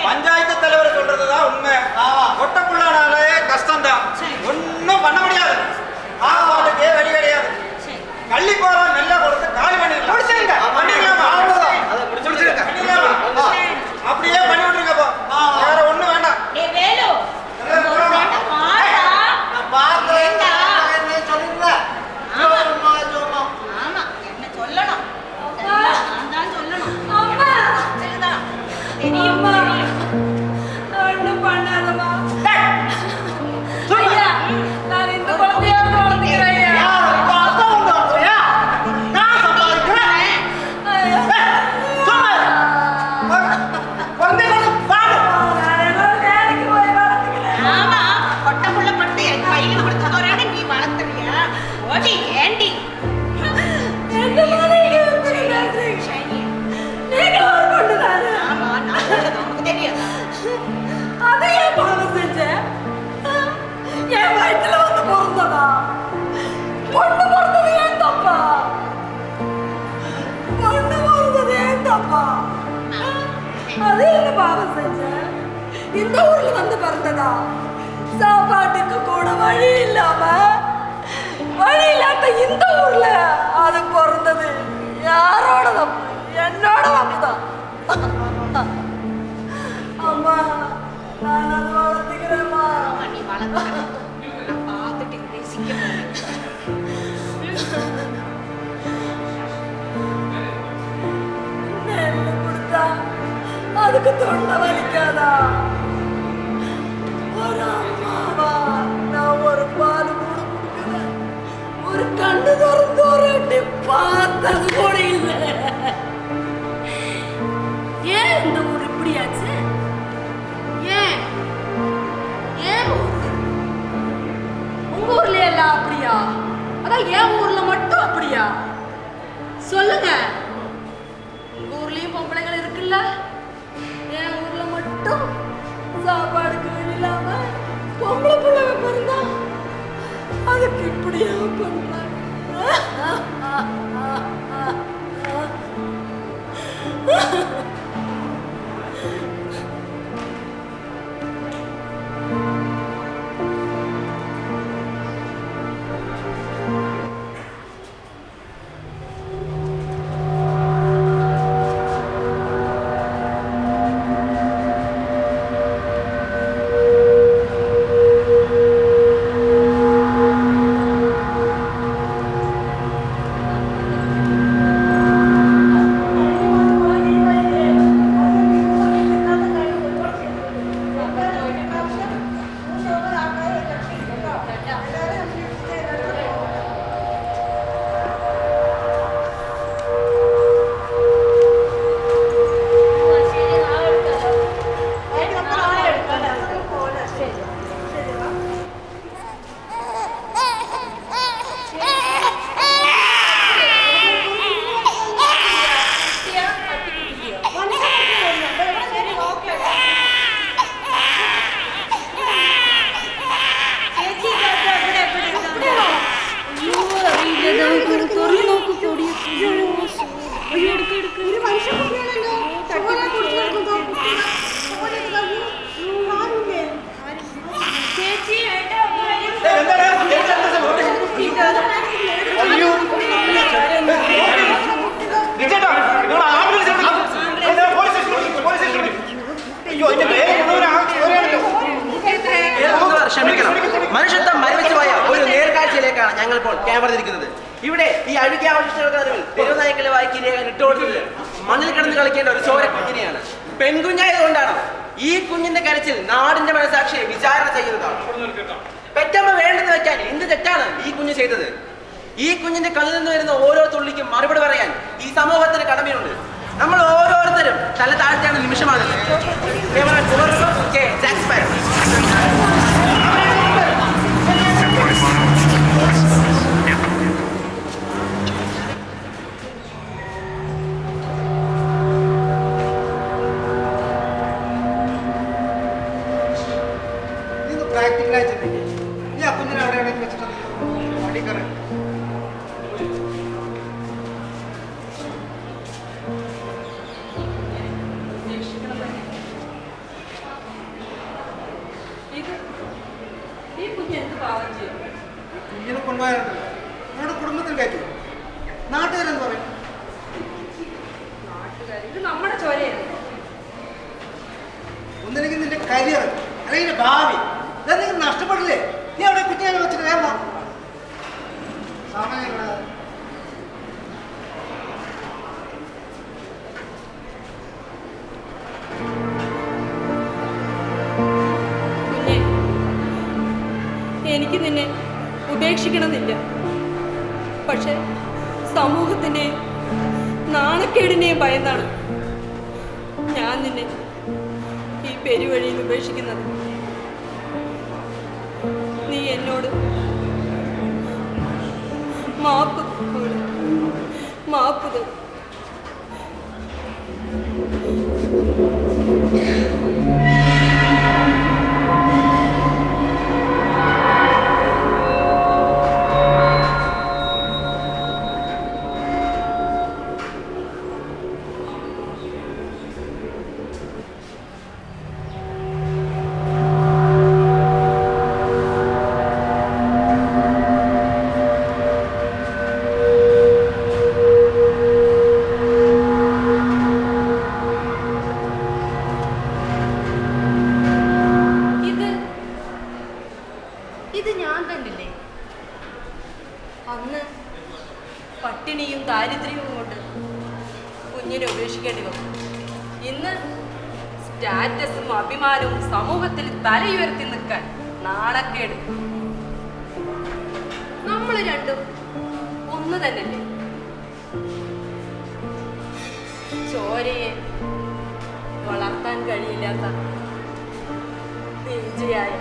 பஞ்சாயத்து தலைவர் சொல்றதுதான் உண்மை. ஒட்டப்புள்ளானாலே கஷ்டம் தான், ஒன்னும் பண்ண முடியாது. ஆவாட்டுக்கே வழி கிடையாது. கள்ளி போறோம் நெல்ல கொடுத்து காலி பண்ணிடலாம். அப்படியே பண்ணி விட்டுருக்கப்போ, வேற ஒண்ணும் வேண்டாம். இந்த ஊர்ல வந்து பிறந்ததா? சாப்பாட்டுக்கு கூட வழி இல்லாம வழி இல்லாத இந்த ஊர்ல அது பிறந்தது யாரோட தப்பு? என்னோட தப்புதான். அம்மா நான் அது வளர்த்துக்கிறேம்மா. நீ பார்த்துட்டு நெல்லு கொடுத்தா அது அதுக்கு தொண்டை வலிக்காதா? ஒரு அம்மாவா நான் ஒரு பால் கூட குடிக்கிறேன், ஒரு கண்ணு திறந்து ஒரு அடி பார்த்தது கூட இல்லை. ஏன் இந்த ஊர் இப்படியாச்சு? ஏன் ஏன் உங்க ஊர்ல எல்லாம் அப்படியா? அதான் என் ஊர்ல மட்டும் அப்படியா? சொல்லுங்க. உங்க ஊர்லயும் பொம்பளைகள் இருக்குல்ல, என் ஊர்ல மட்டும் சாப்பாடுக்கு வழி இல்லாம பொம்பளை பிள்ளைங்க பிறந்தா அதுக்கு இப்படியா பண்றாங்க? മനുഷ്യത്വം മരവിച്ചുപോയ ഒരു നേർക്കാഴ്ചയിലേക്കാണ് ഞങ്ങൾ ഇപ്പോൾ ക്യാമറ തിരിക്കുന്നത്. ഇവിടെ ഈ അഴുകിയ അവശിഷ്ടങ്ങളുടെ നടുവിൽ തെരുവുനായ്ക്കളെ വായിക്കി ഇട്ടുകൊടുത്തത് മണ്ണിൽ കിടന്ന് കളിക്കേണ്ട ഒരു ചോര കുഞ്ഞിനെയാണ്. പെൺകുഞ്ഞായതുകൊണ്ടാണ് ഈ കുഞ്ഞിന്റെ കരച്ചിൽ നാടിന്റെ മനസാക്ഷിയെ വിചാരണ ചെയ്യുന്നതാണ്. പെറ്റമ്മ വേണ്ടെന്ന് വെക്കാൻ എന്ത് തെറ്റാണ് ഈ കുഞ്ഞ് ചെയ്തത്? ഈ കുഞ്ഞിന്റെ കണ്ണിൽ നിന്ന് വരുന്ന ഓരോ തുള്ളിക്കും മറുപടി പറയാൻ ഈ സമൂഹത്തിന് കടമയുണ്ട്. നമ്മൾ ഓരോരുത്തരും തല താഴ്ത്തേണ്ട നിമിഷമാണിത്. പ്രാക്ടിക്കലായി ചിന്തിക്കും. ഈ ആ കുഞ്ഞിനെ അവിടെ എവിടെയും വെച്ചിട്ടുണ്ട് അടിക്കറി കുഞ്ഞിനെ കൊണ്ടുപോയാലുണ്ടല്ലോ നമ്മുടെ കുടുംബത്തിൽ കയറ്റി നാട്ടുകാരെന്ന് പറയും. ഒന്നില്ലെങ്കിൽ നിന്റെ കരിയർ അല്ലെങ്കിൽ ഭാവി നിങ്ങൾ നഷ്ടപ്പെടില്ലേ? നീ അവിടെ കുഞ്ഞിനെ വെച്ചിട്ട് വേണ്ട സമയം. എനിക്ക് നിന്നെ ഉപേക്ഷിക്കണമെന്നില്ല, പക്ഷെ സമൂഹത്തിൻ്റെയും നാണക്കേടിനെയും ഭയന്നാണ് ഞാൻ നിന്നെ ഈ പെരുവഴിയിൽ ഉപേക്ഷിക്കുന്നത്. നീ എന്നോട് മാപ്പ് മാപ്പ് തരും. അന്ന് പട്ടിണിയും ദാരിദ്ര്യവും കൊണ്ട് കുഞ്ഞിനെ ഉപേക്ഷിക്കേണ്ടി വന്നു. ഇന്ന് സ്റ്റാറ്റസും അഭിമാനവും സമൂഹത്തിൽ തലയുയർത്തി നിൽക്കാൻ നാണക്കേട്. നമ്മൾ രണ്ടും ഒന്ന് തന്നെയല്ലേ? ചോരയെ വളർത്താൻ കഴിയില്ലാത്ത നീചയായ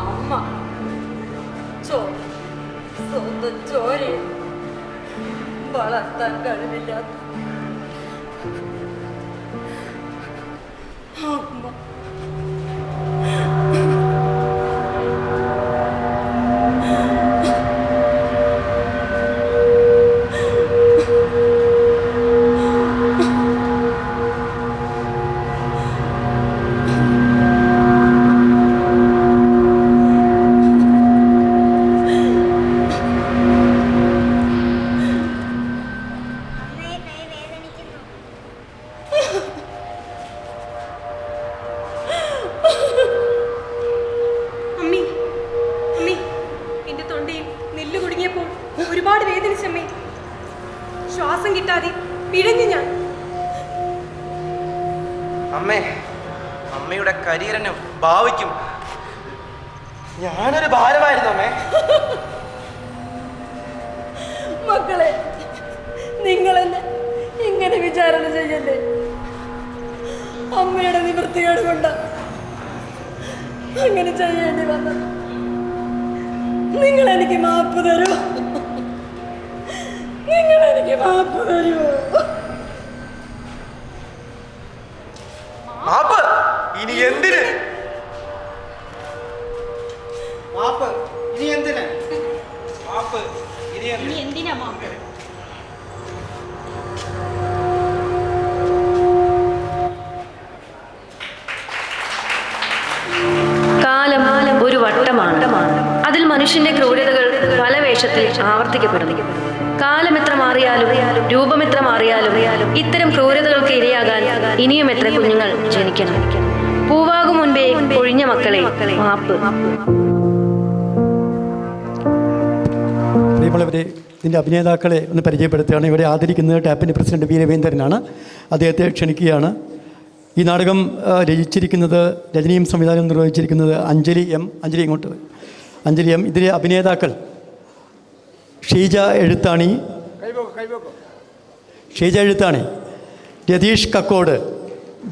അമ്മ സ്വന്തം ചോരയെ വളർത്താൻ കഴിവില്ലാത്ത അമ്മ. ഒരുപാട് വേദനിച്ചമ്മേ. ശ്വാസം കിട്ടാതെ പിഴഞ്ഞു ഞാൻ. അമ്മേ, അമ്മയുടെ കരിയറിനും ഭാവിക്കും ഞാനൊരു ഭാരമായിരുന്നു അമ്മേ. മക്കളെ, നിങ്ങളെന്നെ ഇങ്ങനെ വിചാരണ ചെയ്യല്ലേ. അമ്മയുടെ നിവൃത്തിയോട് കൊണ്ട് അങ്ങനെ ചെയ്യേണ്ടി വന്നത്. നിങ്ങൾ എനിക്ക് മാപ്പ് തരൂ. നിങ്ങൾ എനിക്ക് മാപ്പ് തരൂ. മാപ്പ് ഇനി എന്തിന്? മാപ്പ് ഇനി എന്തിന്? മാപ്പ് ഇനി എന്തിനാ മാപ്പ്? കാലം ഒരു വട്ടമാണ്. അതിൽ മനുഷ്യന്റെ ക്രൂരതകൾ പല വേഷത്തിൽ ആവർത്തിക്കപ്പെടുന്നു. കാലം എത്ര മാറിയാലും രൂപം എത്ര മാറിയാലും ഇത്തരം ക്രൂരതകൾക്ക് ഇരയാകാൻ ഇനിയും എത്ര കുഞ്ഞുങ്ങൾ ജനിക്കണം. പൂവാകും മുൻപേ പൊഴിഞ്ഞ മക്കളെ മാപ്പ്. പ്രിയമുള്ളവരെ, ഇതിൻ്റെ അഭിനേതാക്കളെ ഒന്ന് പരിചയപ്പെടുത്തുകയാണ്. ഇവിടെ ആദരിക്കുന്നത് ടാപ്പിൻ്റെ പ്രസിഡന്റ് വി രവീന്ദ്രനാണ്. അദ്ദേഹത്തെ ക്ഷണിക്കുകയാണ്. ഈ നാടകം രചിച്ചിരിക്കുന്നത്, രചനയും സംവിധാനവും നിർവഹിച്ചിരിക്കുന്നത് അഞ്ജലി എം. ഇതിലെ അഭിനേതാക്കൾ Sheeja Ezhuthani, Ratheesh Kakkod,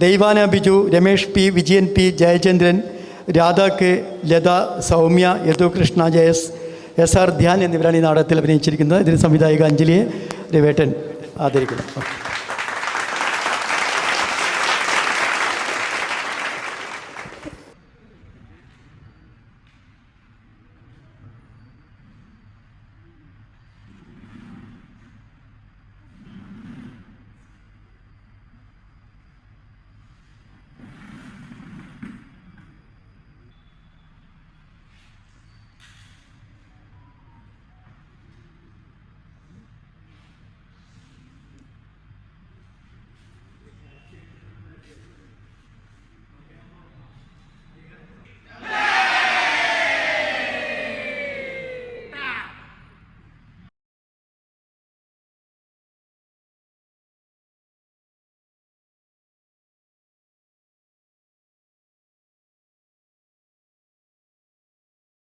Daivana Biju, Ramesh P, Vijayan P, Jayachandran, Radha K, Latha, Soumya, Yadukrishna, Jayas, SR Dhyan എന്നിവരാണ് ഈ നാടകത്തിൽ അഭിനയിച്ചിരിക്കുന്നത്. ഇതിന് സംവിധായിക അഞ്ജലിയെ രവേട്ടൻ ആദരിക്കുന്നു.